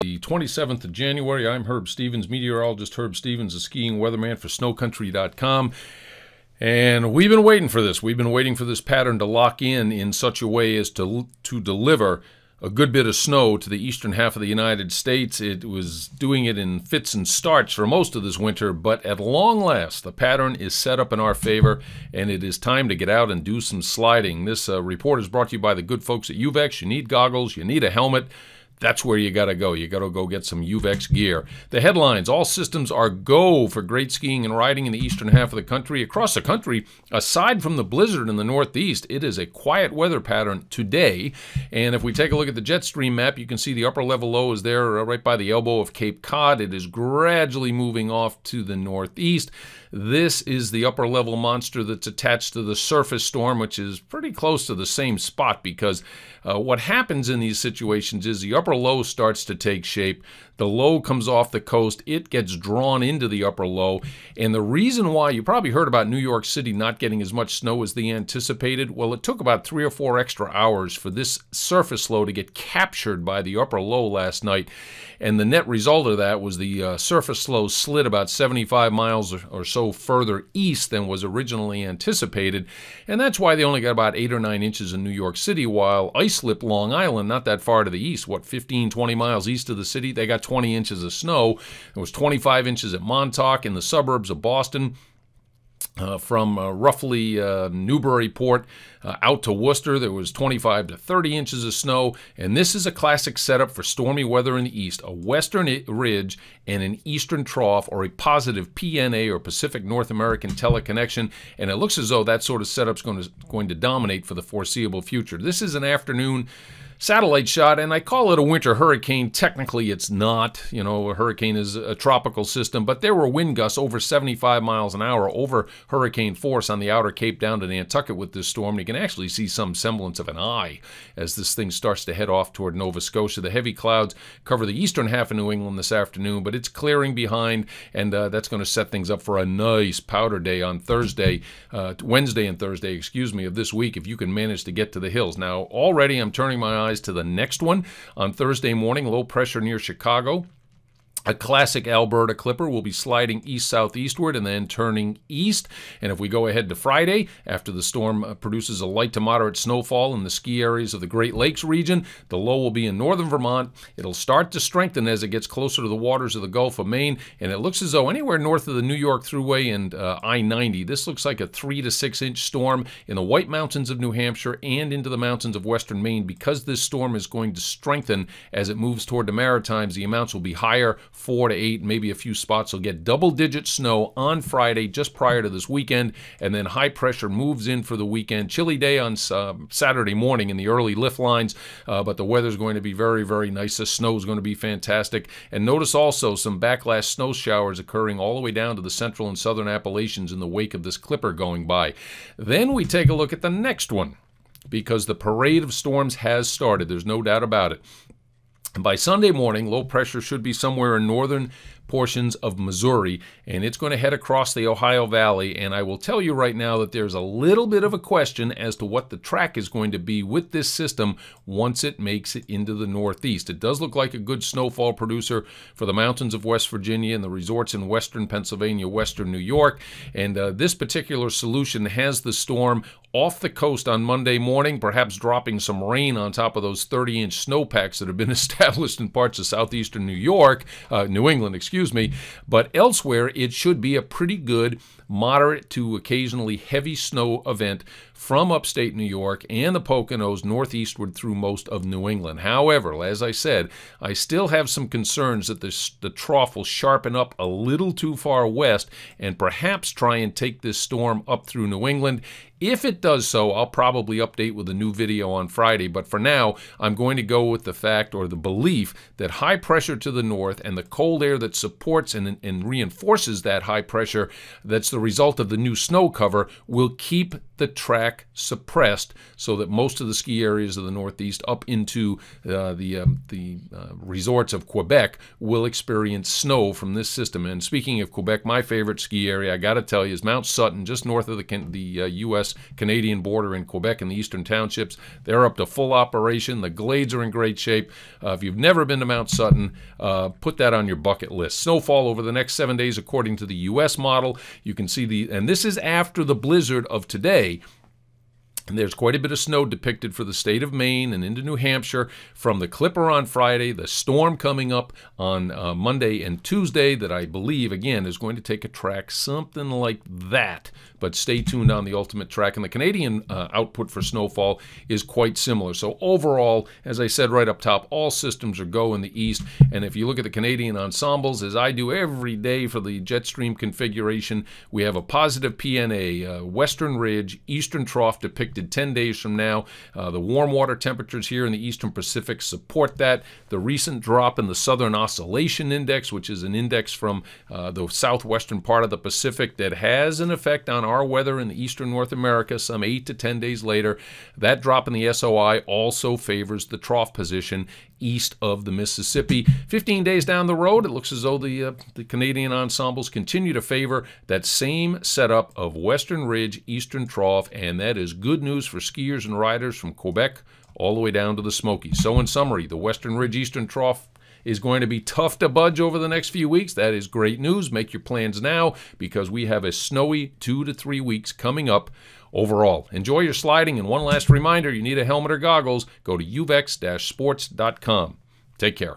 The 27th of January. I'm Herb Stevens, meteorologist Herb Stevens, a skiing weatherman for SnoCountry.com. And we've been waiting for this. We've been waiting for this pattern to lock in such a way as to deliver a good bit of snow to the eastern half of the United States. It was doing it in fits and starts for most of this winter, but at long last, the pattern is set up in our favor, and it is time to get out and do some sliding. This report is brought to you by the good folks at UVEX. You need goggles, you need a helmet. That's where you got to go. You got to go get some UVEX gear. The headlines: all systems are go for great skiing and riding in the eastern half of the country. Across the country, aside from the blizzard in the northeast, it is a quiet weather pattern today. And if we take a look at the jet stream map, you can see the upper level low is there right by the elbow of Cape Cod. It is gradually moving off to the northeast. This is the upper level monster that's attached to the surface storm, which is pretty close to the same spot, because what happens in these situations is the upper low starts to take shape. The low comes off the coast. It gets drawn into the upper low. And the reason why, you probably heard about New York City not getting as much snow as they anticipated. Well, it took about 3 or 4 extra hours for this surface low to get captured by the upper low last night. And the net result of that was the surface low slid about 75 miles or so further east than was originally anticipated. And that's why they only got about 8 or 9 inches in New York City, while ice-lipped Long Island, not that far to the east, 15, 20 miles east of the city, they got 20 inches of snow. There was 25 inches at Montauk in the suburbs of Boston. From roughly Newburyport out to Worcester, there was 25 to 30 inches of snow. And this is a classic setup for stormy weather in the east: a western ridge and an eastern trough, or a positive PNA, or Pacific North American teleconnection. And it looks as though that sort of setup's going to dominate for the foreseeable future. This is an afternoon satellite shot, and I call it a winter hurricane. Technically, it's not. You know, a hurricane is a tropical system, but there were wind gusts over 75 miles an hour over hurricane force on the outer Cape down to Nantucket with this storm. You can actually see some semblance of an eye as this thing starts to head off toward Nova Scotia. The heavy clouds cover the eastern half of New England this afternoon, but it's clearing behind, and that's going to set things up for a nice powder day on Wednesday and Thursday, excuse me, of this week, if you can manage to get to the hills. Now, already I'm turning my eyes to the next one on Thursday morning. Low pressure near Chicago. A classic Alberta clipper will be sliding east-southeastward and then turning east. And if we go ahead to Friday, after the storm produces a light to moderate snowfall in the ski areas of the Great Lakes region, the low will be in northern Vermont. It'll start to strengthen as it gets closer to the waters of the Gulf of Maine, and it looks as though anywhere north of the New York Thruway and I-90, this looks like a 3 to 6 inch storm in the White Mountains of New Hampshire and into the mountains of western Maine. Because this storm is going to strengthen as it moves toward the Maritimes, the amounts will be higher, 4 to 8, maybe a few spots will get double-digit snow on Friday just prior to this weekend, and then high pressure moves in for the weekend. Chilly day on Saturday morning in the early lift lines, but the weather's going to be very, very nice. The snow is going to be fantastic. And notice also some backlash snow showers occurring all the way down to the central and southern Appalachians in the wake of this clipper going by. Then we take a look at the next one, because the parade of storms has started. There's no doubt about it. By Sunday morning, low pressure should be somewhere in northern portions of Missouri, and it's going to head across the Ohio Valley. And I will tell you right now that there's a little bit of a question as to what the track is going to be with this system once it makes it into the northeast. It does look like a good snowfall producer for the mountains of West Virginia and the resorts in western Pennsylvania, western New York. And this particular solution has the storm off the coast on Monday morning, perhaps dropping some rain on top of those 30-inch snowpacks that have been established in parts of southeastern New England, excuse me. But elsewhere, it should be a pretty good moderate to occasionally heavy snow event from upstate New York and the Poconos northeastward through most of New England. However, as I said, I still have some concerns that the trough will sharpen up a little too far west and perhaps try and take this storm up through New England. If it does so, I'll probably update with a new video on Friday. But for now, I'm going to go with the fact, or the belief, that high pressure to the north and the cold air that supports and reinforces that high pressure, that's the result of the new snow cover, will keep the track track suppressed so that most of the ski areas of the Northeast up into the resorts of Quebec will experience snow from this system. And speaking of Quebec, my favorite ski area, I got to tell you, is Mount Sutton, just north of the U.S.-Canadian border in Quebec in the eastern townships. They're up to full operation. The glades are in great shape. If you've never been to Mount Sutton, put that on your bucket list. Snowfall over the next 7 days according to the U.S. model. You can see and this is after the blizzard of today. And there's quite a bit of snow depicted for the state of Maine and into New Hampshire from the Clipper on Friday, the storm coming up on Monday and Tuesday that I believe, again, is going to take a track something like that. But stay tuned on the ultimate track. And the Canadian output for snowfall is quite similar. So overall, as I said right up top, all systems are go in the east. And if you look at the Canadian ensembles, as I do every day for the Jetstream configuration, we have a positive PNA, Western Ridge, Eastern Trough depicted 10 days from now. The warm water temperatures here in the Eastern Pacific support that. The recent drop in the Southern Oscillation Index, which is an index from the southwestern part of the Pacific that has an effect on our weather in the eastern North America some 8 to 10 days later. That drop in the SOI also favors the trough position east of the Mississippi. 15 days down the road, it looks as though the Canadian ensembles continue to favor that same setup of Western Ridge, Eastern Trough, and that is good news for skiers and riders from Quebec all the way down to the Smokies. So in summary, the Western Ridge, Eastern Trough is going to be tough to budge over the next few weeks. That is great news. Make your plans now because we have a snowy 2 to 3 weeks coming up overall. Enjoy your sliding, and one last reminder, you need a helmet or goggles, go to uvex-sports.com. Take care.